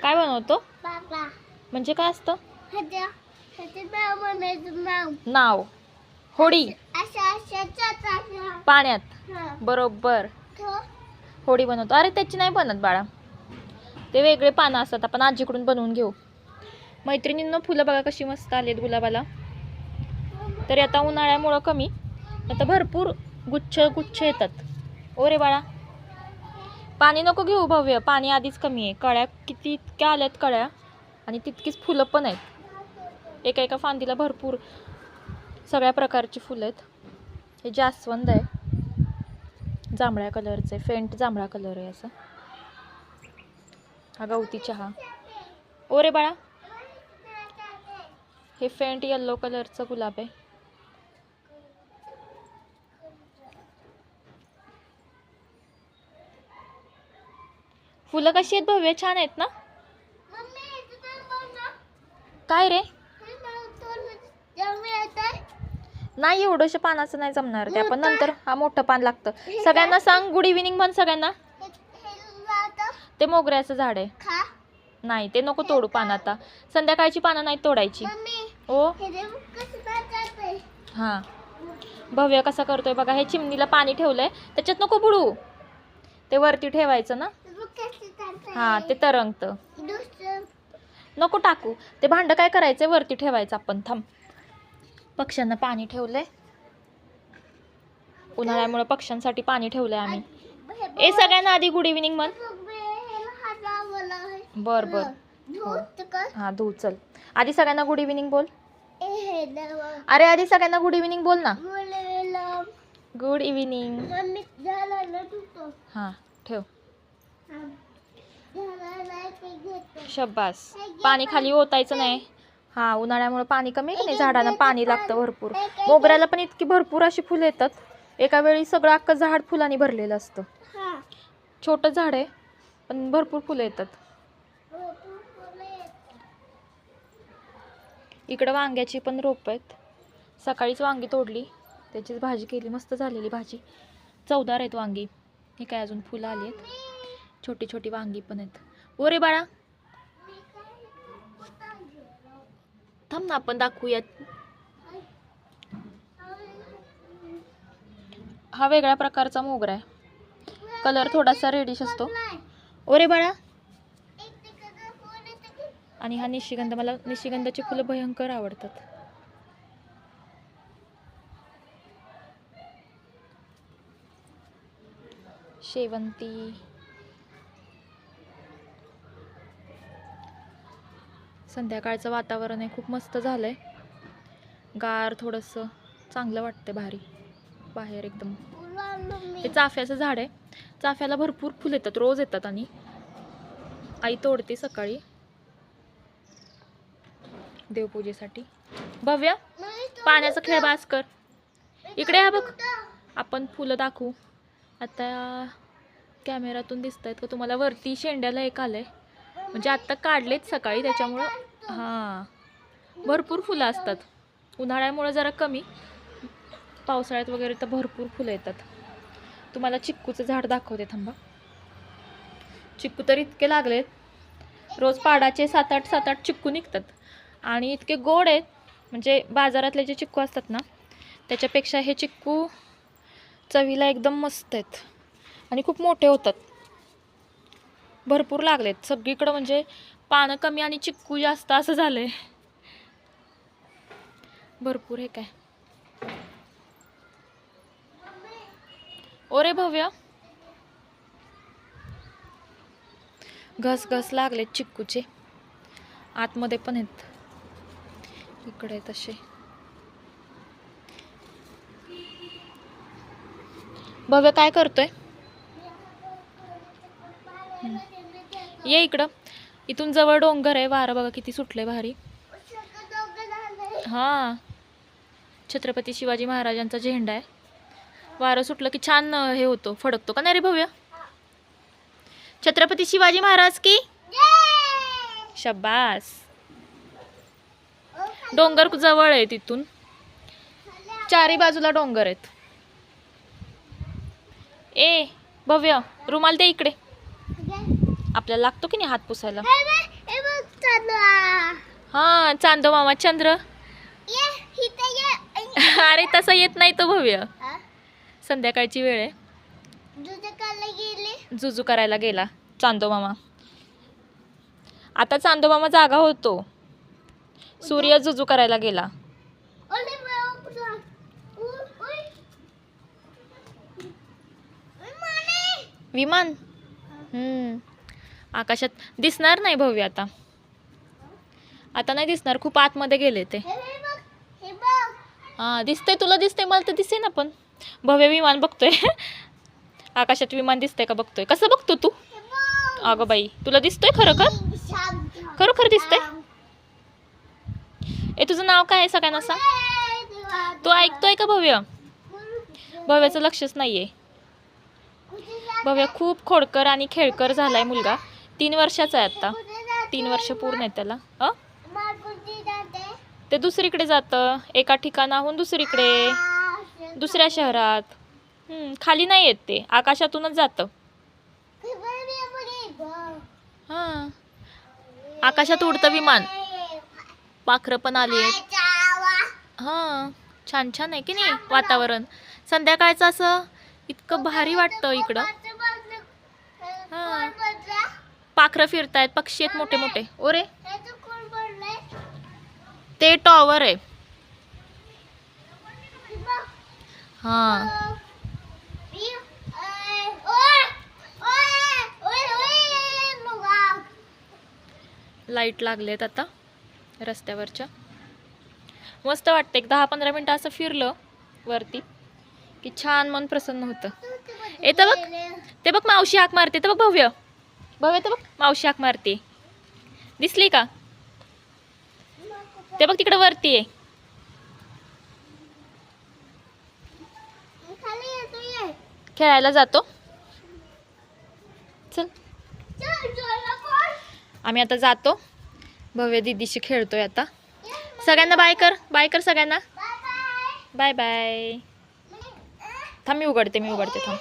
काय बनवतो? बाबा म्हणजे काय असतं? ह्याच्या नाव म्हणायचं नाव. नाव. होडी. अशा पाण्यात. हा. बरोबर. तो होडी बनवतो. अरे त्याची नाही बनत बाळा, ते वेगळे पानं असतात. आपण आजीकडून बनवून घेऊ. मैत्रिणींनो, फुलं बघा कशी मस्त आलीत गुलाबाला. तरी आता उन्हाळ्यामुळं कमी, आता भरपूर गुच्छ गुच्छ येतात. ओरे बाळा, पाणी नको घेऊ भव्य, पाणी आधीच कमी आहे. कळ्या किती इतक्या आल्यात कळ्या, आणि तितकीच फुलं पण आहेत. एका एका फांदीला भरपूर सगळ्या प्रकारची फुलं आहेत. हे जास्वंद आहे, जांभळ्या कलरचे, फेंट जांभळा कलर आहे असा. हा गवती चहा. ओरे बाळा, हे फेंट येल्लो कलरचं गुलाब आहे. फुलं कशी आहेत भव्य? छान आहेत ना? काय रे? नाही, एवढंशा पानाचं नाही जमणार ते. आपण नंतर, हा मोठं पान लागतं. सगळ्यांना सांग गुड इव्हिनिंग म्हण सगळ्यांना. ते मोगऱ्याचं झाड आहे. नाही, ते नको तोडू पान आता. संध्याकाळची पानं नाही तोडायची. ओ हा, भव्य कसा करतोय बघा. हे चिमणीला पाणी ठेवलंय, त्याच्यात नको बुडू, ते वरती ठेवायचं ना. हा, ते तरंगतं. नको टाकू ते भांड. काय करायचंय, वरती ठेवायचं आपण. थांब, पक्ष्यांना पाणी ठेवलंय. उन्हाळ्यामुळे पक्ष्यांसाठी पाणी ठेवलंय आम्ही. ए सगळ्यांना आधी गुड इव्हिनिंग म्हण. बर बर, हो. हा धू, चल. आधी सगळ्यांना गुड इव्हिनिंग बोल. अरे आधी सगळ्यांना गुड इव्हिनिंग बोल ना. Good evening. हा ठेव. शब्बास. पाणी खाली ओतायचं नाही. हा, उन्हाळ्यामुळे पाणी कमी आहे की नाही, झाडांना पाणी लागतं भरपूर. मोगऱ्याला पण इतकी भरपूर अशी फुलं येतात, एका वेळी सगळं अख्खं झाड फुलांनी भरलेलं असतं. छोटं झाड आहे पण भरपूर फुलं येतात. इकडं वांग्याची पण रोप आहेत. सकाळीच वांगी तोडली, त्याचीच भाजी केली. मस्त झालेली भाजी. चवदार आहेत वांगी. हे काय अजून फुलं आली आहेत. छोटी छोटी वांगी पण आहेत. ओरे बाळा, थांब ना, आपण दाखवूयात. हा वेगळ्या प्रकारचा मोगरा आहे. कलर थोडासा रेडिश असतो. ओरे बाळा, आणि हा निशिगंध. मला निशिगंधाची फुलं भयंकर आवडतात. शेवंती. संध्याकाळचं वातावरण आहे, खूप मस्त झालंय. गार, थोडंसं चांगलं वाटतं, भारी बाहेर एकदम. हे चाफ्याचं झाड आहे. चाफ्याला भरपूर फुलं येतात, रोज येतात. आणि आई तोडते सकाळी देवपूजेसाठी. भव्य, पाण्याचा खेळ बास कर. इकडे हा बघ, आपण फुलं दाखवू आता. कॅमेरातून दिसत आहेत का तुम्हाला? वरती शेंड्याला एक आलंय, म्हणजे आत्ता काढलेत सकाळी, त्याच्यामुळं. हां, भरपूर फुलं असतात. उन्हाळ्यामुळं जरा कमी, पावसाळ्यात वगैरे तर भरपूर फुलं येतात. तुम्हाला चिक्कूचं झाड दाखवते, थांबा. चिक्कू तर इतके लागलेत, रोज पाडाचे 7-8 चिक्कू निघतात. आणि इतके गोड आहेत, म्हणजे बाजारातले जे चिक्कू असतात ना, त्याच्यापेक्षा हे चिक्कू चवीला एकदम मस्त आहेत. आणि खूप मोठे होतात. भरपूर लागलेत सगळीकडं, म्हणजे पानं कमी आणि चिक्कू जास्त असं झालंय. भरपूर. हे काय ओरे भव्य, घस घस लागलेत चिक्कूचे. आतमध्ये पण आहेत, इकडे तसे. भव्य काय करतोय? ये इकडं. इथून जवळ डोंगर आहे. वारं बघा किती सुटलंय भारी. हा, छत्रपती शिवाजी महाराजांचा झेंडा आहे. वारं सुटलं की छान हे होतो, फडकतो का नाही रे भव्य? छत्रपती शिवाजी महाराज की शब्बास. डोंगर जवळ आहे तिथून, चारी बाजूला डोंगर आहेत. ए भव्य, रुमाल दे इकडे. आपल्याला लागतो की नाही हात पुसायला. हा चांदो मामा चंद्र. ये इथे ये. अरे तसा येत नाही तो भव्य. हा? संध्याकाळची वेळ आहे. तुझे काले गेले. जुजू करायला गेला चांदो मामा. आता चांदो मामा जागा होतो. सूर्य जुजू करायला गेला. ओले बाबा. ओय. माने. विमान. आकाशात दिसणार नाही भव्य आता. आता नाही दिसणार, खूप आतमध्ये गेले ते. हे बघ. हे बघ. हा दिसतंय, तुला दिसतंय, मला तर दिसे ना. पण भव्य विमान बघतोय. आकाशात विमान दिसतंय का बघतोय. कसं बघतो तू. हे बघ. अगं बाई तुला दिसतोय खरोखर. खरोखर दिसतंय. ए तुझं नाव काय आहे सगळ्यांना सांग. तू ऐकतोय का भव्य. भव्याचं लक्षच नाहीये. भव्य खूप खोडकर आणि खेळकर झालाय मुलगा. 3 वर्षाचा आहे आता. 3 वर्ष पूर्ण आहे त्याला. ते दुसरीकडे जातं, एका ठिकाणाहून दुसरीकडे, दुसऱ्या शहरात. खाली नाही येत ते, आकाशातूनच जातं. हां आकाशात उडतं विमान. पाखरं पण आली आहेत. हां छान छान आहे की नाही वातावरण. संध्याकाळचं असं इतकं भारी वाटतं इकडं. हां पाखरं फिरतायत, पक्षी आहेत मोठे मोठे. ओरे ते टॉवर आहे. हां लाईट लागलेत आता रस्त्यावरच्या. मस्त वाटतं. एक 10-15 मिनटं असं फिरलं वरती की छान मन प्रसन्न होतं. येतं बघ ते बघ मावशी हाक मारते. तर बघ भव्य. भव्य तर बघ मावशी हाक मारते. दिसली का. ते बघ तिकडे वरती आहे. खेळायला जातो. चल आम्ही आता जातो. भव्य दीदीशी खेळतोय आता. सगळ्यांना बाय कर. बाय कर सगळ्यांना. Bye bye. थांब मी उघडते थांब.